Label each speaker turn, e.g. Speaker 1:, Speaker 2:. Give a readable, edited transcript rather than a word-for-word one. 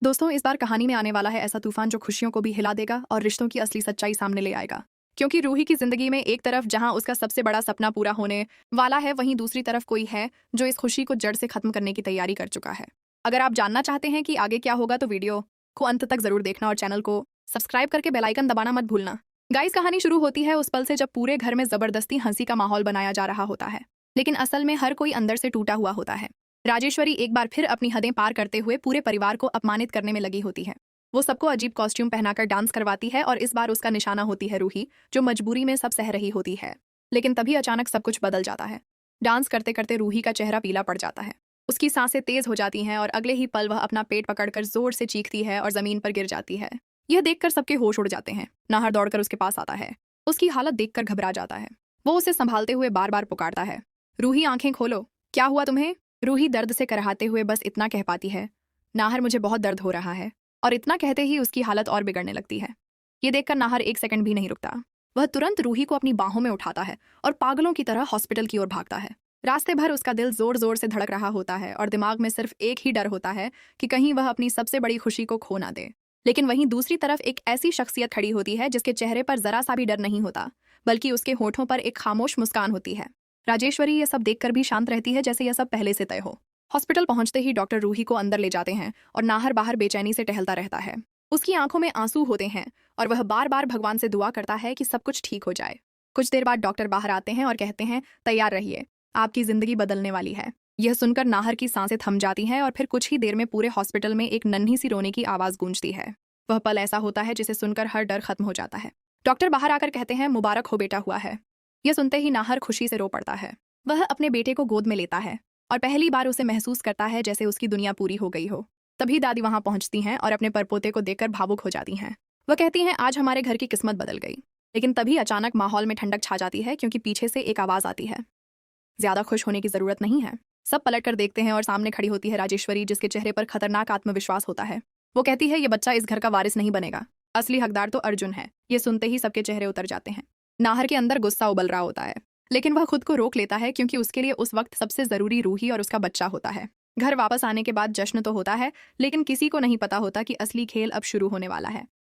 Speaker 1: दोस्तों, इस बार कहानी में आने वाला है ऐसा तूफान जो खुशियों को भी हिला देगा और रिश्तों की असली सच्चाई सामने ले आएगा। क्योंकि रूही की जिंदगी में एक तरफ जहां उसका सबसे बड़ा सपना पूरा होने वाला है, वहीं दूसरी तरफ कोई है जो इस खुशी को जड़ से खत्म करने की तैयारी कर चुका है। अगर आप जानना चाहते हैं कि आगे क्या होगा तो वीडियो को अंत तक जरूर देखना और चैनल को सब्सक्राइब करके बेल आइकन दबाना मत भूलना। गाइस, कहानी शुरू होती है उस पल से जब पूरे घर में जबरदस्ती हंसी का माहौल बनाया जा रहा होता है, लेकिन असल में हर कोई अंदर से टूटा हुआ होता है। राजेश्वरी एक बार फिर अपनी हदें पार करते हुए पूरे परिवार को अपमानित करने में लगी होती है। वो सबको अजीब कॉस्ट्यूम पहनाकर डांस करवाती है और इस बार उसका निशाना होती है रूही, जो मजबूरी में सब सह रही होती है। लेकिन तभी अचानक सब कुछ बदल जाता है। डांस करते करते रूही का चेहरा पीला पड़ जाता है। उसकी सांसें तेज हो जाती हैं और अगले ही पल वह अपना पेट पकड़कर जोर से चीखती है और जमीन पर गिर जाती है। यह देखकर सबके होश उड़ जाते हैं। नाहर दौड़कर उसके पास आता है। उसकी हालत देखकर घबरा जाता है। वो उसे संभालते हुए बार बार पुकारता है, रूही आंखें खोलो, क्या हुआ तुम्हें? रूही दर्द से कराहते हुए बस इतना कह पाती है, नाहर मुझे बहुत दर्द हो रहा है। और इतना कहते ही उसकी हालत और बिगड़ने लगती है। ये देखकर नाहर एक सेकंड भी नहीं रुकता। वह तुरंत रूही को अपनी बाहों में उठाता है और पागलों की तरह हॉस्पिटल की ओर भागता है। रास्ते भर उसका दिल जोर जोर से धड़क रहा होता है और दिमाग में सिर्फ एक ही डर होता है कि कहीं वह अपनी सबसे बड़ी खुशी को खो ना दे। लेकिन वहीं दूसरी तरफ एक ऐसी शख्सियत खड़ी होती है जिसके चेहरे पर जरा सा भी डर नहीं होता, बल्कि उसके होठों पर एक खामोश मुस्कान होती है। राजेश्वरी ये सब देखकर भी शांत रहती है, जैसे यह सब पहले से तय हो। हॉस्पिटल पहुंचते ही डॉक्टर रूही को अंदर ले जाते हैं और नाहर बाहर बेचैनी से टहलता रहता है। उसकी आंखों में आंसू होते हैं और वह बार बार भगवान से दुआ करता है कि सब कुछ ठीक हो जाए। कुछ देर बाद डॉक्टर बाहर आते हैं और कहते हैं, तैयार रहिए, आपकी जिंदगी बदलने वाली है। यह सुनकर नाहर की सांसें थम जाती हैं और फिर कुछ ही देर में पूरे हॉस्पिटल में एक नन्ही सी रोने की आवाज गूंजती है। वह पल ऐसा होता है जिसे सुनकर हर डर खत्म हो जाता है। डॉक्टर बाहर आकर कहते हैं, मुबारक हो बेटा, हुआ है। यह सुनते ही नाहर खुशी से रो पड़ता है। वह अपने बेटे को गोद में लेता है और पहली बार उसे महसूस करता है जैसे उसकी दुनिया पूरी हो गई हो। तभी दादी वहां पहुंचती हैं और अपने परपोते को देखकर भावुक हो जाती हैं। वह कहती हैं, आज हमारे घर की किस्मत बदल गई। लेकिन तभी अचानक माहौल में ठंडक छा जाती है, क्योंकि पीछे से एक आवाज आती है, ज्यादा खुश होने की जरूरत नहीं है। सब पलटकर देखते हैं और सामने खड़ी होती है राजेश्वरी, जिसके चेहरे पर खतरनाक आत्मविश्वास होता है। वो कहती है, ये बच्चा इस घर का वारिस नहीं बनेगा, असली हकदार तो अर्जुन है। ये सुनते ही सबके चेहरे उतर जाते हैं। नाहर के अंदर गुस्सा उबल रहा होता है, लेकिन वह खुद को रोक लेता है, क्योंकि उसके लिए उस वक्त सबसे जरूरी रूही और उसका बच्चा होता है। घर वापस आने के बाद जश्न तो होता है, लेकिन किसी को नहीं पता होता कि असली खेल अब शुरू होने वाला है।